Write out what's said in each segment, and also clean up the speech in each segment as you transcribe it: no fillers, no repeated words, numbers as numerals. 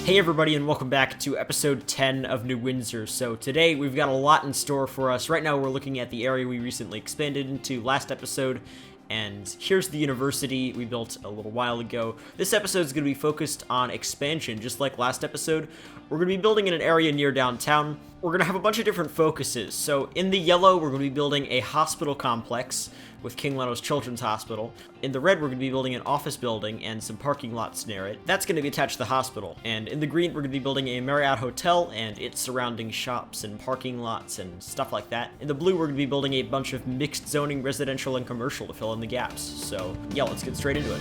Hey everybody, and welcome back to episode 10 of New Windsor. So today we've got a lot in store for us. Right now we're looking at the area we recently expanded into last episode, and here's the university we built a little while ago. This episode is going to be focused on expansion, just like last episode. We're going to be building in an area near downtown. We're going to have a bunch of different focuses. So in the yellow, we're going to be building a hospital complex with King Leno's Children's Hospital. In the red, we're going to be building an office building and some parking lots near it. That's going to be attached to the hospital. And in the green, we're going to be building a Marriott hotel and its surrounding shops and parking lots and stuff like that. In the blue, we're going to be building a bunch of mixed zoning residential and commercial to fill in the gaps. So yeah, let's get straight into it.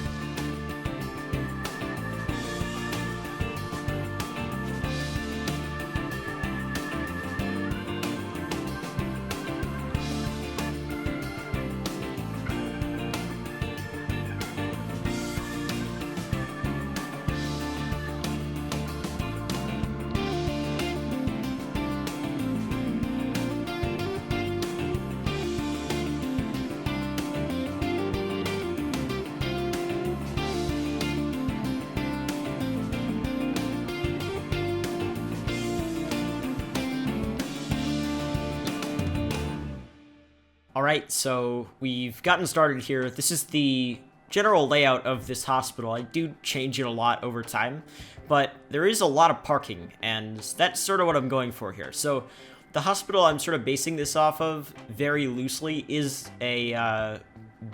Alright, so we've gotten started here. This is the general layout of this hospital. I do change it a lot over time, but there is a lot of parking, and that's sort of what I'm going for here. So the hospital I'm sort of basing this off of, very loosely, is a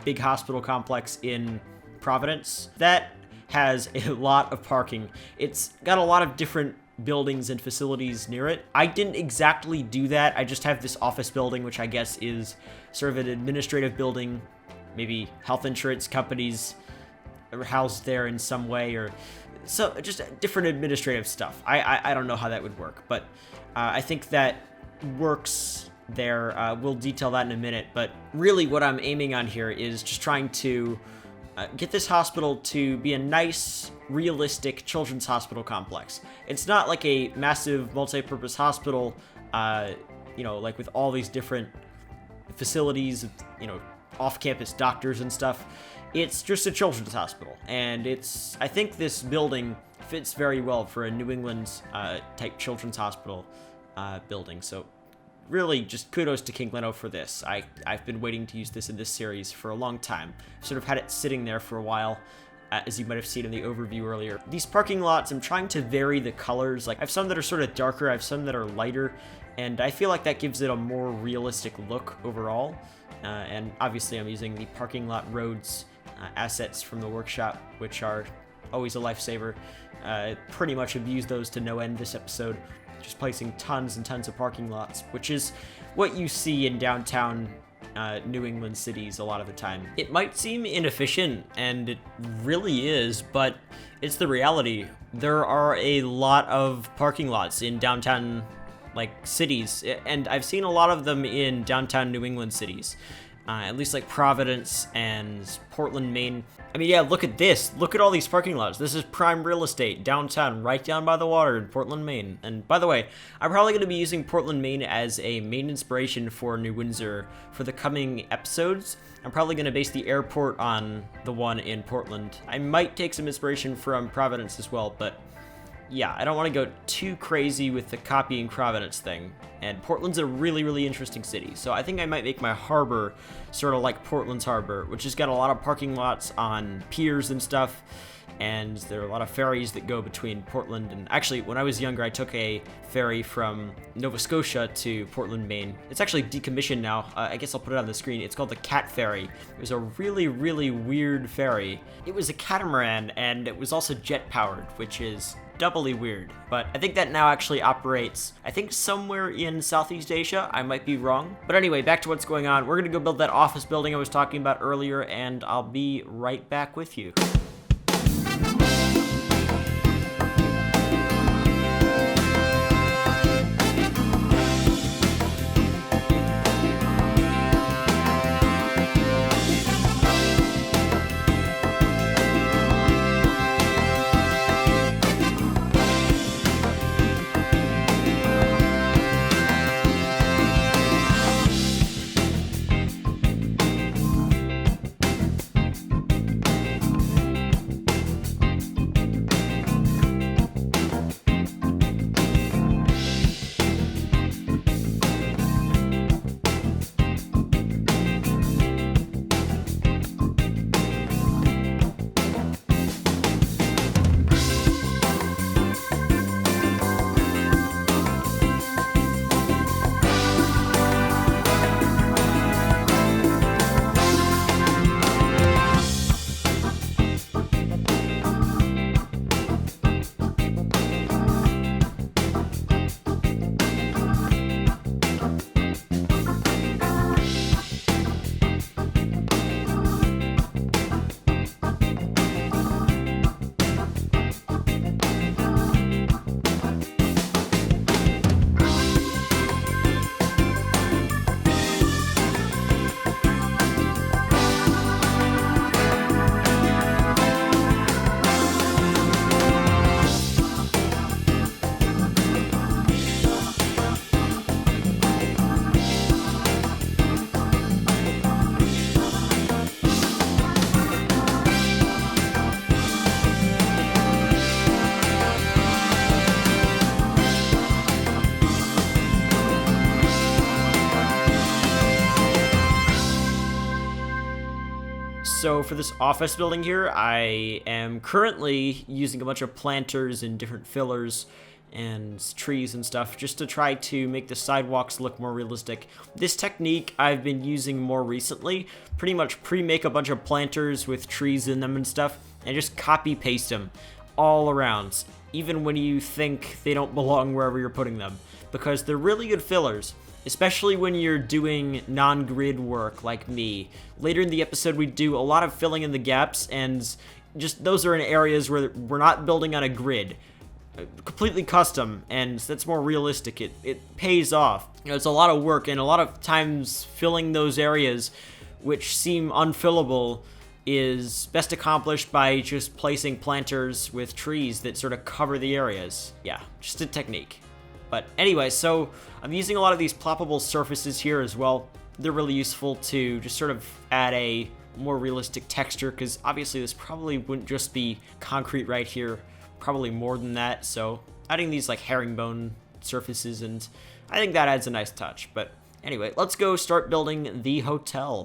big hospital complex in Providence that has a lot of parking. It's got a lot of different buildings and facilities near it. I didn't exactly do that. I just have this office building, which I guess is sort of an administrative building. Maybe health insurance companies are housed there in some way, or so just different administrative stuff. I don't know how that would work, but I think that works there. We'll detail that in a minute, but really what I'm aiming on here is just trying to get this hospital to be a nice, realistic children's hospital complex. It's not like a massive multi-purpose hospital, like with all these different facilities, off-campus doctors and stuff. It's just a children's hospital, and I think this building fits very well for a New England type children's hospital building. So really, just kudos to King Leno for this. I've been waiting to use this in this series for a long time. Sort of had it sitting there for a while, as you might have seen in the overview earlier. These parking lots, I'm trying to vary the colors. Like, I have some that are sort of darker, I have some that are lighter, and I feel like that gives it a more realistic look overall. And obviously I'm using the parking lot roads assets from the workshop, which are always a lifesaver. Pretty much have used those to no end this episode. Just placing tons and tons of parking lots, which is what you see in downtown New England cities a lot of the time. It might seem inefficient, and it really is, but it's the reality. There are a lot of parking lots in downtown cities, and I've seen a lot of them in downtown New England cities. At least like Providence and Portland, Maine. I mean, yeah, look at this. Look at all these parking lots. This is prime real estate downtown, right down by the water in Portland, Maine. And by the way, I'm probably going to be using Portland, Maine as a main inspiration for New Windsor for the coming episodes. I'm probably going to base the airport on the one in Portland. I might take some inspiration from Providence as well, but yeah, I don't want to go too crazy with the copying Providence thing. And Portland's a really, really interesting city. So I think I might make my harbor sort of like Portland's harbor, which has got a lot of parking lots on piers and stuff. And there are a lot of ferries that go between Portland and... Actually, when I was younger, I took a ferry from Nova Scotia to Portland, Maine. It's actually decommissioned now. I guess I'll put it on the screen. It's called the Cat Ferry. It was a really, really weird ferry. It was a catamaran, and it was also jet-powered, which is doubly weird. But I think that now actually operates, I think, somewhere in Southeast Asia. I might be wrong. But anyway, back to what's going on. We're going to go build that office building I was talking about earlier, and I'll be right back with you. So for this office building here, I am currently using a bunch of planters and different fillers and trees and stuff just to try to make the sidewalks look more realistic. This technique I've been using more recently. Pretty much pre-make a bunch of planters with trees in them and stuff and just copy paste them all around, even when you think they don't belong wherever you're putting them, because they're really good fillers. Especially when you're doing non-grid work like me. Later in the episode, we do a lot of filling in the gaps, and just those are in areas where we're not building on a grid. Completely custom, and that's more realistic. It pays off. You know, it's a lot of work, and a lot of times filling those areas which seem unfillable is best accomplished by just placing planters with trees that sort of cover the areas. Yeah, just a technique. But anyway, so I'm using a lot of these ploppable surfaces here as well. They're really useful to just sort of add a more realistic texture, because obviously this probably wouldn't just be concrete right here, probably more than that. So adding these like herringbone surfaces, and I think that adds a nice touch. But anyway, let's go start building the hotel.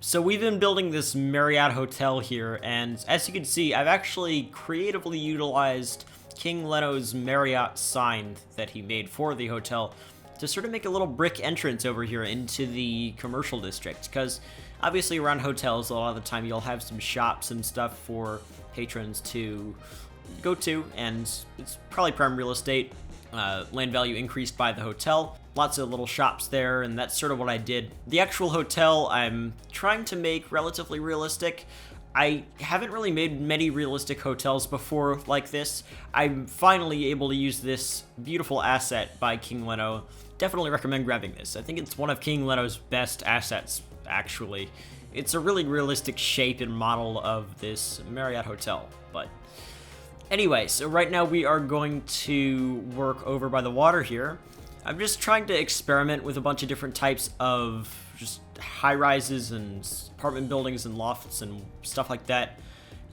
So we've been building this Marriott hotel here, and as you can see, I've actually creatively utilized King Leno's Marriott sign that he made for the hotel to sort of make a little brick entrance over here into the commercial district, because obviously around hotels a lot of the time you'll have some shops and stuff for patrons to go to, and it's probably prime real estate. Land value increased by the hotel. Lots of little shops there, and that's sort of what I did. The actual hotel I'm trying to make relatively realistic. I haven't really made many realistic hotels before like this. I'm finally able to use this beautiful asset by King Leno. Definitely recommend grabbing this. I think it's one of King Leno's best assets, actually. It's a really realistic shape and model of this Marriott hotel, but anyway, so right now we are going to work over by the water here. I'm just trying to experiment with a bunch of different types of just high-rises and apartment buildings and lofts and stuff like that.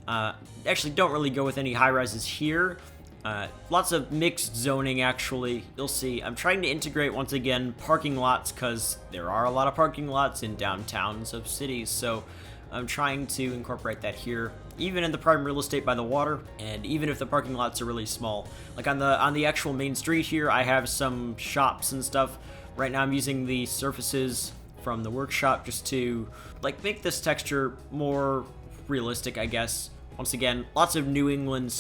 Actually don't really go with any high-rises here. Lots of mixed zoning, actually. You'll see. I'm trying to integrate, once again, parking lots, because there are a lot of parking lots in downtowns of cities, so I'm trying to incorporate that here, even in the prime real estate by the water, and even if the parking lots are really small. Like on the actual main street here, I have some shops and stuff. Right now I'm using the surfaces from the workshop just to like make this texture more realistic, I guess. Once again, lots of New England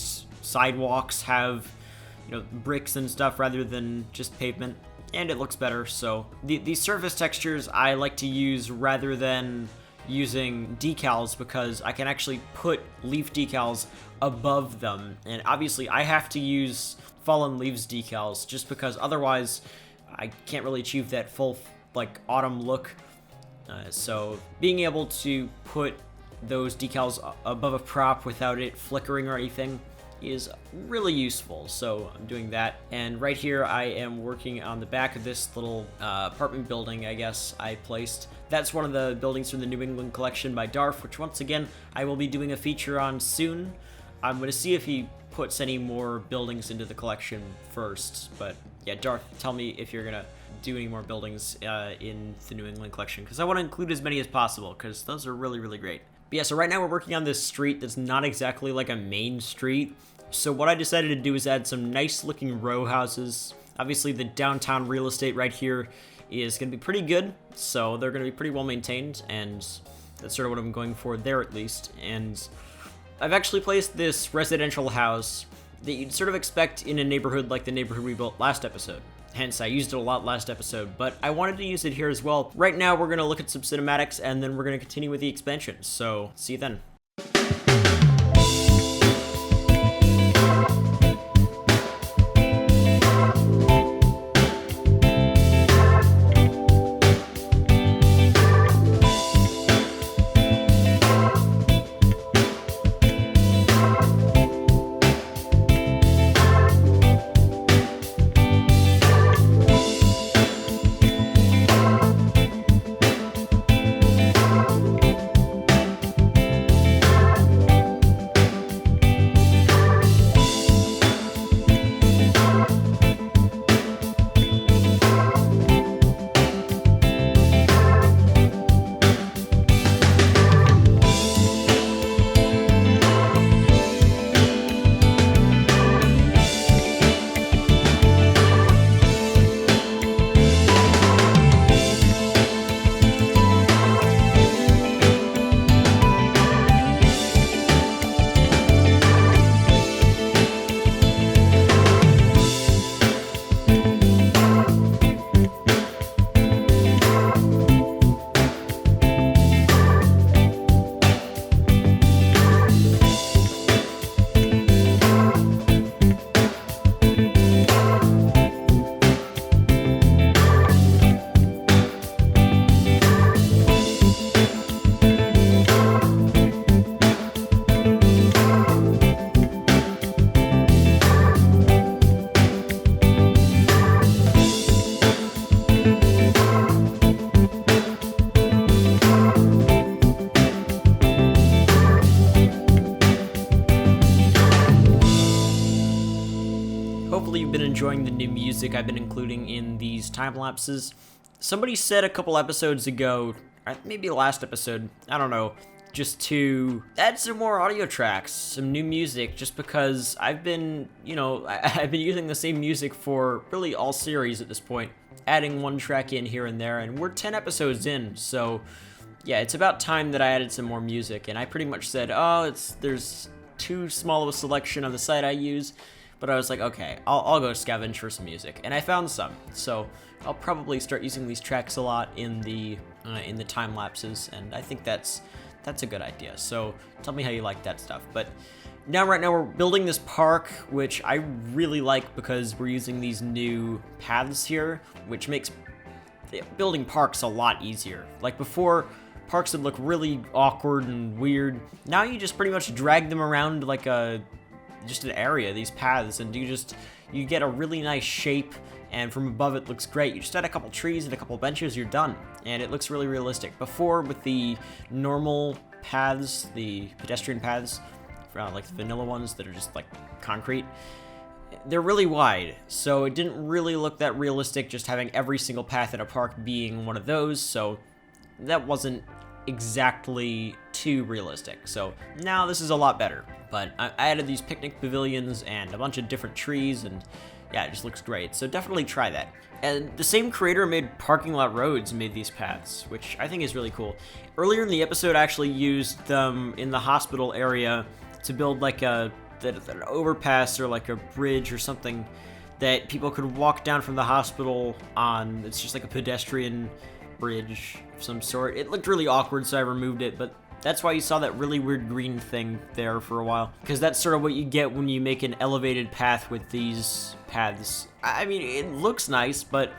sidewalks have, you know, bricks and stuff rather than just pavement, and it looks better. So these surface textures I like to use rather than using decals because I can actually put leaf decals above them. And obviously I have to use fallen leaves decals just because otherwise I can't really achieve that full like autumn look. So being able to put those decals above a prop without it flickering or anything is really useful, so I'm doing that. And right here I am working on the back of this little apartment building, I guess, I placed. That's one of the buildings from the New England collection by Darf, which once again I will be doing a feature on soon. I'm going to see if he puts any more buildings into the collection first, but yeah, Darf, tell me if you're going to do any more buildings in the New England collection, because I want to include as many as possible, because those are really, really great. But yeah, so right now we're working on this street that's not exactly like a main street. So what I decided to do is add some nice looking row houses. Obviously the downtown real estate right here is going to be pretty good, so they're going to be pretty well maintained, and that's sort of what I'm going for there at least. And I've actually placed this residential house that you'd sort of expect in a neighborhood like the neighborhood we built last episode. Hence, I used it a lot last episode, but I wanted to use it here as well. Right now, we're going to look at some cinematics, and then we're going to continue with the expansion, so see you then. Hopefully you've been enjoying the new music I've been including in these time lapses. Somebody said a couple episodes ago, maybe last episode, I don't know, just to add some more audio tracks, some new music, just because I've been, I've been using the same music for really all series at this point, adding one track in here and there, and we're 10 episodes in, so yeah, it's about time that I added some more music. And I pretty much said, there's too small of a selection on the site I use, but I was like, okay, I'll go scavenge for some music, and I found some, so I'll probably start using these tracks a lot in the time lapses, and I think that's a good idea. So tell me how you like that stuff. But right now we're building this park, which I really like because we're using these new paths here, which makes building parks a lot easier. Like before, parks would look really awkward and weird. Now you just pretty much drag them around like just an area, these paths, and you get a really nice shape, and from above it looks great. You just add a couple trees and a couple benches, you're done, and it looks really realistic. Before, with the normal paths, the pedestrian paths, like the vanilla ones that are just like concrete, they're really wide, so it didn't really look that realistic just having every single path in a park being one of those, so that wasn't exactly too realistic. So now this is a lot better. But I added these picnic pavilions and a bunch of different trees, and yeah, it just looks great. So definitely try that. And the same creator made Parking Lot Roads made these paths, which I think is really cool. Earlier in the episode, I actually used them in the hospital area to build like an overpass or like a bridge or something that people could walk down from the hospital on. It's just like a pedestrian bridge of some sort. It looked really awkward, so I removed it, but that's why you saw that really weird green thing there for a while. Because that's sort of what you get when you make an elevated path with these paths. I mean, it looks nice, but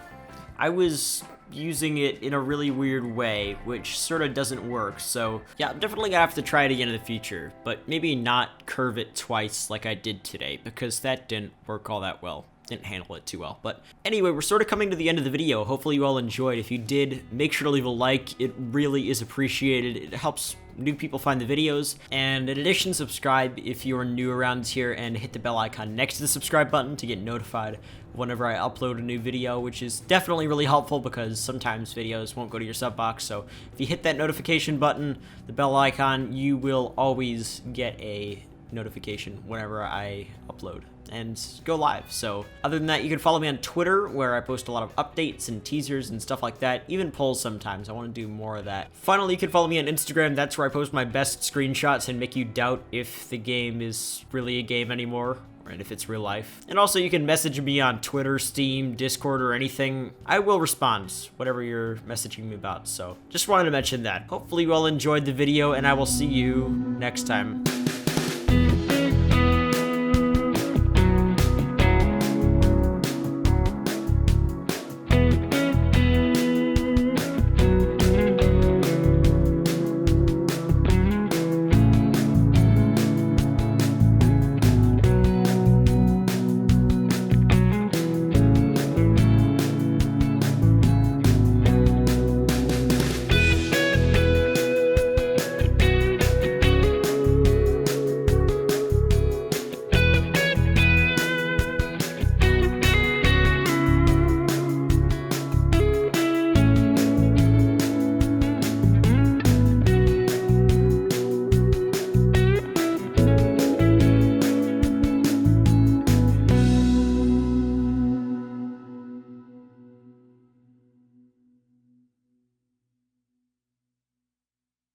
I was using it in a really weird way, which sort of doesn't work. So yeah, I'm definitely gonna have to try it again in the future, but maybe not curve it twice like I did today, because that didn't work all that well. Didn't handle it too well. But anyway, we're sort of coming to the end of the video. Hopefully you all enjoyed. If you did, make sure to leave a like. It really is appreciated. It helps new people find the videos. And in addition, subscribe if you're new around here, and hit the bell icon next to the subscribe button to get notified whenever I upload a new video, which is definitely really helpful because sometimes videos won't go to your sub box. So if you hit that notification button, the bell icon, you will always get a notification whenever I upload and go live. So other than that, you can follow me on Twitter, where I post a lot of updates and teasers and stuff like that, even polls sometimes. I want to do more of that. Finally, you can follow me on Instagram. That's where I post my best screenshots and make you doubt if the game is really a game anymore, and if it's real life. And also, you can message me on Twitter, Steam, Discord, or anything. I will respond, whatever you're messaging me about. So just wanted to mention that. Hopefully you all enjoyed the video, and I will see you next time.